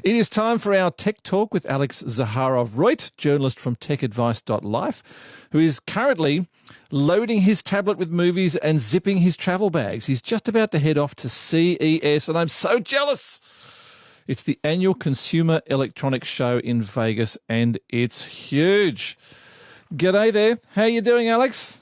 It is time for our Tech Talk with Alex Zaharov-Reutt, journalist from techadvice.life, who is currently loading his tablet with movies and zipping his travel bags. He's just about to head off to CES, and I'm so jealous. It's the annual Consumer Electronics Show in Vegas, and it's huge. G'day there. How are you doing, Alex?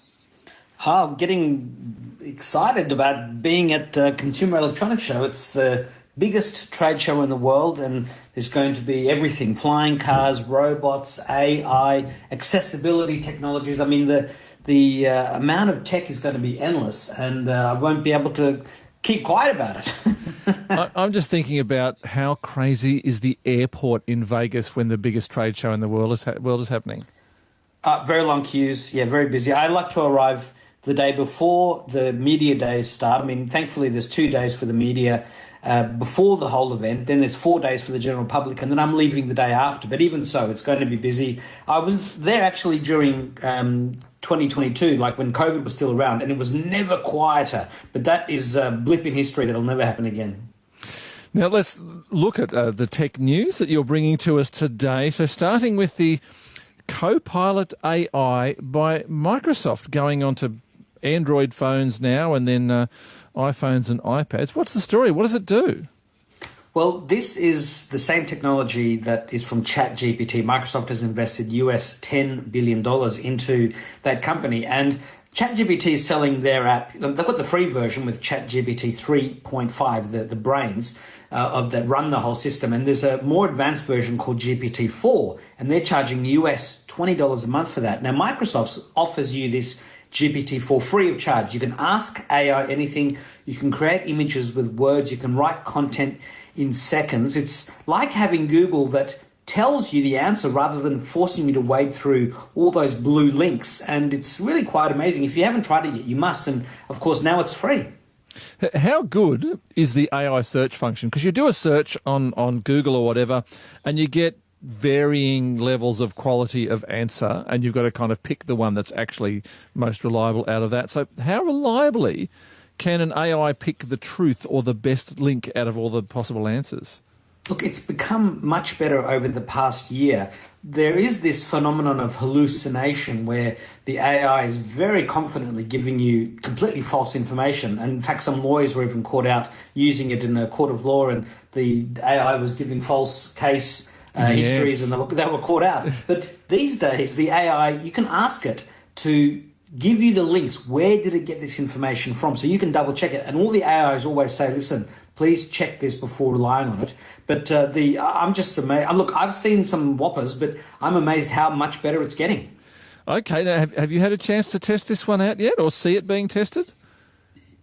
I'm getting excited about being at the Consumer Electronics Show. It's the biggest trade show in the world, and there's going to be everything: flying cars, robots, AI, accessibility technologies. I mean, the amount of tech is going to be endless, and I won't be able to keep quiet about it. I'm just thinking about how crazy is the airport in Vegas when the biggest trade show in the world is happening. Very long queues, yeah, very busy. I like to arrive the day before the media days start. I mean, thankfully there's 2 days for the media before the whole event, then there's 4 days for the general public, and then I'm leaving the day after. But even so, it's going to be busy. I was there actually during 2022, like when COVID was still around, and it was never quieter. But that is a blip in history that'll never happen again. Now let's look at the tech news that you're bringing to us today. So starting with the Copilot AI by Microsoft going onto Android phones now, and then iPhones and iPads. What's the story? What does it do? Well, this is the same technology that is from ChatGPT. Microsoft has invested US $10 billion into that company, and ChatGPT is selling their app. They've got the free version with ChatGPT 3.5, the brains that run the whole system. And there's a more advanced version called GPT-4, and they're charging US $20 a month for that. Now, Microsoft offers you this GPT-4 free of charge. You can ask AI anything. You can create images with words. You can write content in seconds. It's like having Google that tells you the answer rather than forcing you to wade through all those blue links. And it's really quite amazing. If you haven't tried it yet, you must. And of course, now it's free. How good is the AI search function? Because you do a search on Google or whatever, and you get varying levels of quality of answer, and you've got to kind of pick the one that's actually most reliable out of that. So how reliably can an AI pick the truth or the best link out of all the possible answers? Look, it's become much better over the past year. There is this phenomenon of hallucination where the AI is very confidently giving you completely false information. And in fact, some lawyers were even caught out using it in a court of law, and the AI was giving false case histories, and they were caught out. But these days, the AI, you can ask it to give you the links. Where did it get this information from? So you can double check it. And all the AIs always say, listen, please check this before relying on it. But I'm just amazed. Look, I've seen some whoppers, but I'm amazed how much better it's getting. Okay, now have you had a chance to test this one out yet, or see it being tested?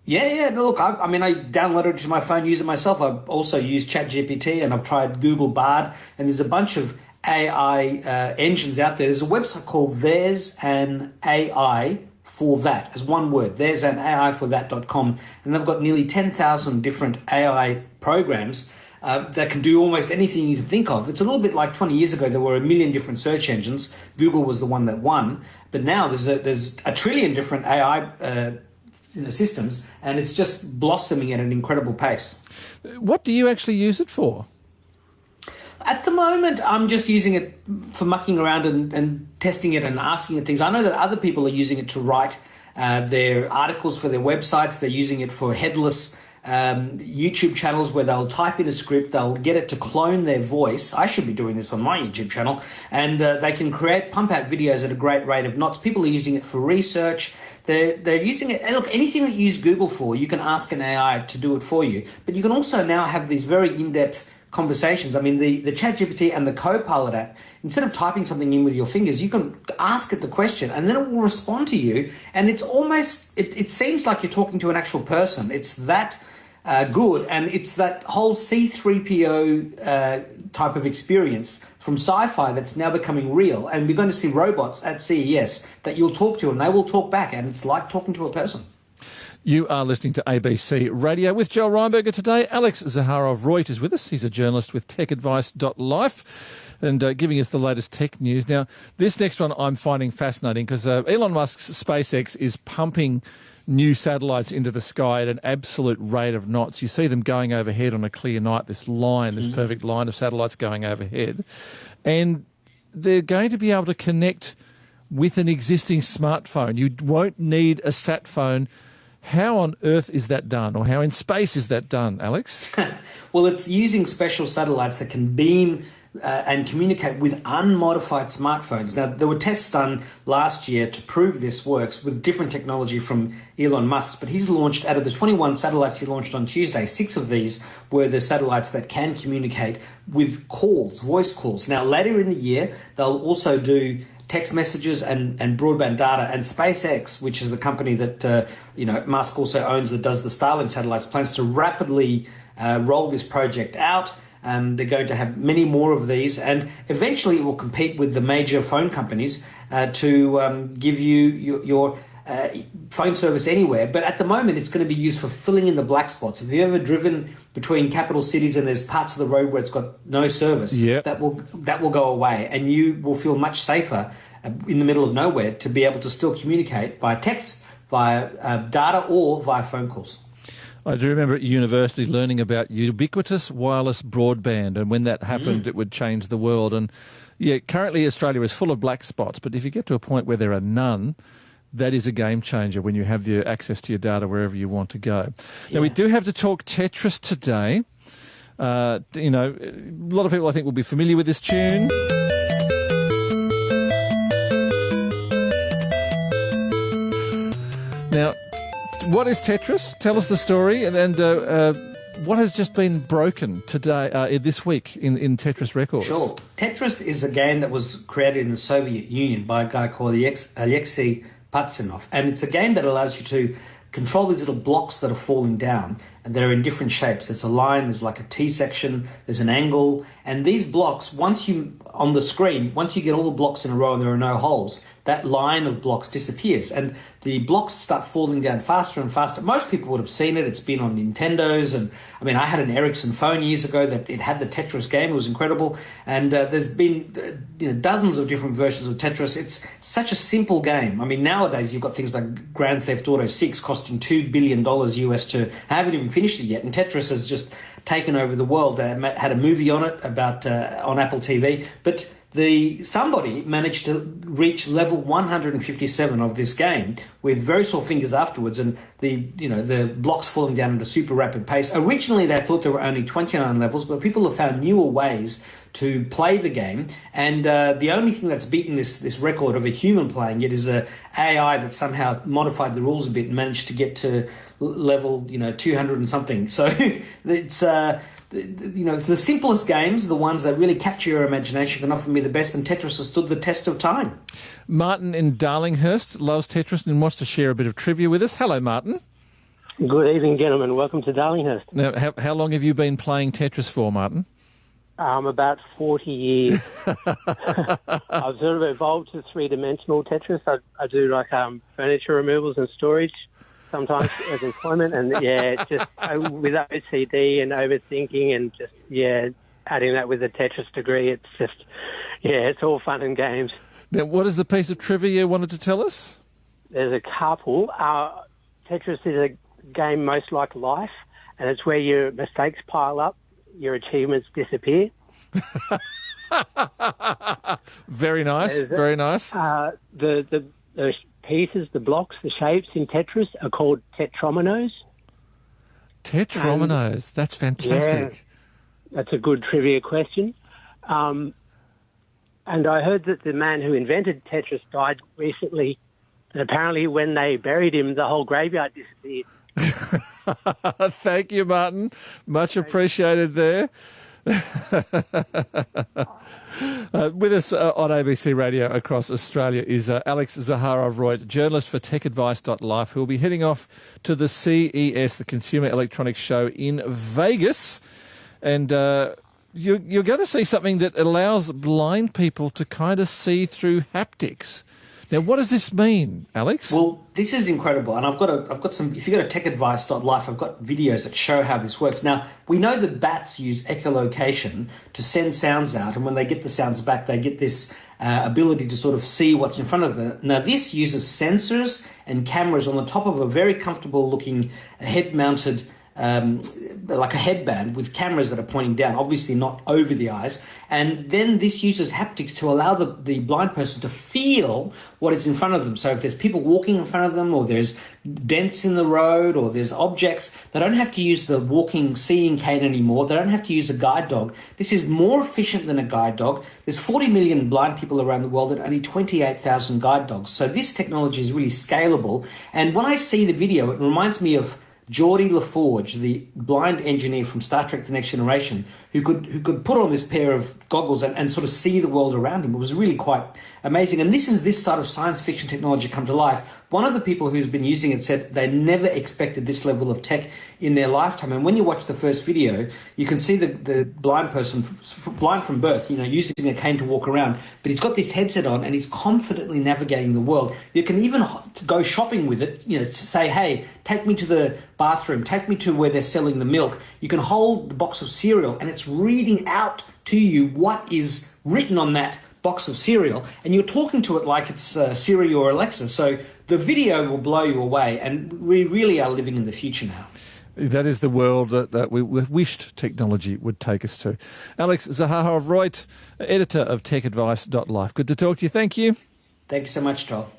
Yeah. No, look, I mean, I downloaded it to my phone, use it myself. I've also used ChatGPT, and I've tried Google Bard, and there's a bunch of AI engines out there. There's a website called There's an AI for That, as one word, there's an AI for that.com, and they've got nearly 10,000 different AI programs that can do almost anything you can think of. It's a little bit like 20 years ago, there were a million different search engines. Google was the one that won, but now there's a trillion different AI systems, and it's just blossoming at an incredible pace. What do you actually use it for? At the moment, I'm just using it for mucking around and testing it and asking it things. I know that other people are using it to write their articles for their websites. They're using it for headless YouTube channels where they'll type in a script, they'll get it to clone their voice. I should be doing this on my YouTube channel. And they can pump out videos at a great rate of knots. People are using it for research. They're using it. Look, anything that you use Google for, you can ask an AI to do it for you. But you can also now have these very in-depth conversations. I mean, the ChatGPT and the Copilot app, instead of typing something in with your fingers, you can ask it the question and then it will respond to you. And it's almost, it seems like you're talking to an actual person. It's that good. And it's that whole C-3PO type of experience from sci-fi that's now becoming real. And we're going to see robots at CES that you'll talk to and they will talk back. And it's like talking to a person. You are listening to ABC Radio with Joel Reinberger today. Alex Zaharov-Reutt is with us. He's a journalist with techadvice.life and giving us the latest tech news. Now, this next one I'm finding fascinating because Elon Musk's SpaceX is pumping new satellites into the sky at an absolute rate of knots. You see them going overhead on a clear night, this perfect line of satellites going overhead. And they're going to be able to connect with an existing smartphone. You won't need a sat phone. How on earth is that done, or how in space is that done, Alex? Well, it's using special satellites that can beam and communicate with unmodified smartphones. Now, there were tests done last year to prove this works with different technology from Elon Musk, but he's launched, out of the 21 satellites he launched on Tuesday, 6 of these were the satellites that can communicate with calls, voice calls. Now, later in the year, they'll also do text messages and broadband data. And SpaceX, which is the company that Musk also owns, that does the Starlink satellites, plans to rapidly roll this project out. They're going to have many more of these, and eventually it will compete with the major phone companies to give you your phone service anywhere. But at the moment, it's going to be used for filling in the black spots. Have you ever driven between capital cities and there's parts of the road where it's got no service? Yep. That will go away, and you will feel much safer in the middle of nowhere to be able to still communicate by text, via data, or via phone calls. I do remember at university learning about ubiquitous wireless broadband, and when that happened, it would change the world. And yeah, currently Australia is full of black spots, but if you get to a point where there are none, that is a game changer when you have the access to your data wherever you want to go. Now, we do have to talk Tetris today. A lot of people I think will be familiar with this tune. Now, what is Tetris? Tell us the story, and what has just been broken today, this week in Tetris records? Sure. Tetris is a game that was created in the Soviet Union by a guy called Alexei Patsinov, and it's a game that allows you to control these little blocks that are falling down, and they're in different shapes. There's a line, there's like a T section, there's an angle, and these blocks, once you get all the blocks in a row and there are no holes, that line of blocks disappears, and the blocks start falling down faster and faster. Most people would have seen it. It's been on Nintendos, and I mean, I had an Ericsson phone years ago that it had the Tetris game. It was incredible, and there's been dozens of different versions of Tetris. It's such a simple game. I mean, nowadays you've got things like Grand Theft Auto 6 costing $2 billion US to haven't even finished it yet, and Tetris has just taken over the world. Had a movie on it about on Apple TV, but somebody managed to reach level 157 of this game with very sore fingers afterwards, and the blocks falling down at a super rapid pace. Originally, they thought there were only 29 levels, but people have found newer ways to play the game, and the only thing that's beaten this record of a human playing it is a AI that somehow modified the rules a bit and managed to get to level 200 and something. So it's the simplest games, the ones that really capture your imagination, can often be the best, and Tetris has stood the test of time. Martin in Darlinghurst loves Tetris and wants to share a bit of trivia with us. Hello, Martin. Good evening, gentlemen. Welcome to Darlinghurst. Now, how long have you been playing Tetris for, Martin? About 40 years. I've sort of evolved to three-dimensional Tetris. I do like furniture removals and storage sometimes as employment, and it's just with OCD and overthinking and just adding that with a Tetris degree, it's just it's all fun and games. Now, what is the piece of trivia you wanted to tell us? There's a couple. Tetris is a game most like life, and it's where your mistakes pile up, your achievements disappear. Very nice, very nice. The pieces, the blocks, the shapes in Tetris are called tetrominos. Tetrominos, that's fantastic. Yeah, that's a good trivia question. And I heard that the man who invented Tetris died recently, and apparently when they buried him, the whole graveyard disappeared. Thank you, Martin. Much appreciated there. With us on ABC Radio across Australia is Alex Zaharov-Reutt, journalist for TechAdvice.life, who will be heading off to the CES, the Consumer Electronics Show in Vegas. And you're going to see something that allows blind people to kind of see through haptics. Now, what does this mean, Alex? Well, this is incredible, and I've got some. If you go to techadvice.life, I've got videos that show how this works. Now, we know that bats use echolocation to send sounds out, and when they get the sounds back, they get this ability to sort of see what's in front of them. Now, this uses sensors and cameras on the top of a very comfortable-looking head-mounted, like a headband with cameras that are pointing down, obviously not over the eyes. And then this uses haptics to allow the blind person to feel what is in front of them. So if there's people walking in front of them, or there's dents in the road, or there's objects, they don't have to use the walking, seeing cane anymore. They don't have to use a guide dog. This is more efficient than a guide dog. There's 40 million blind people around the world and only 28,000 guide dogs. So this technology is really scalable. And when I see the video, it reminds me of Geordie LaForge, the blind engineer from Star Trek The Next Generation, who could put on this pair of goggles and sort of see the world around him. It was really quite amazing. And this is this sort of science fiction technology come to life. One of the people who's been using it said they never expected this level of tech in their lifetime. And when you watch the first video, you can see the blind person, blind from birth, using a cane to walk around, but he's got this headset on and he's confidently navigating the world. You can even go shopping with it, say, hey, take me to the bathroom, take me to where they're selling the milk. You can hold the box of cereal and it's reading out to you what is written on that box of cereal, and you're talking to it like it's Siri or Alexa. So the video will blow you away, and we really are living in the future now. That is the world that we wished technology would take us to. Alex Zaharov-Reutt, editor of techadvice.life. Good to talk to you. Thank you. Thank you so much, Joel.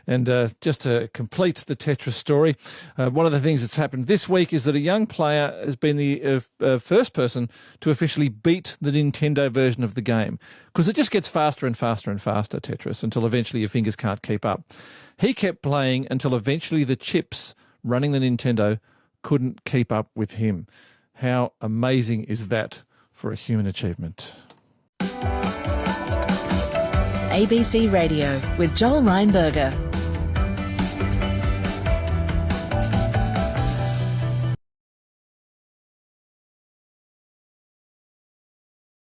And just to complete the Tetris story, one of the things that's happened this week is that a young player has been the first person to officially beat the Nintendo version of the game, because it just gets faster and faster and faster, Tetris, until eventually your fingers can't keep up. He kept playing until eventually the chips running the Nintendo couldn't keep up with him. How amazing is that for a human achievement? ABC Radio with Joel Reinberger.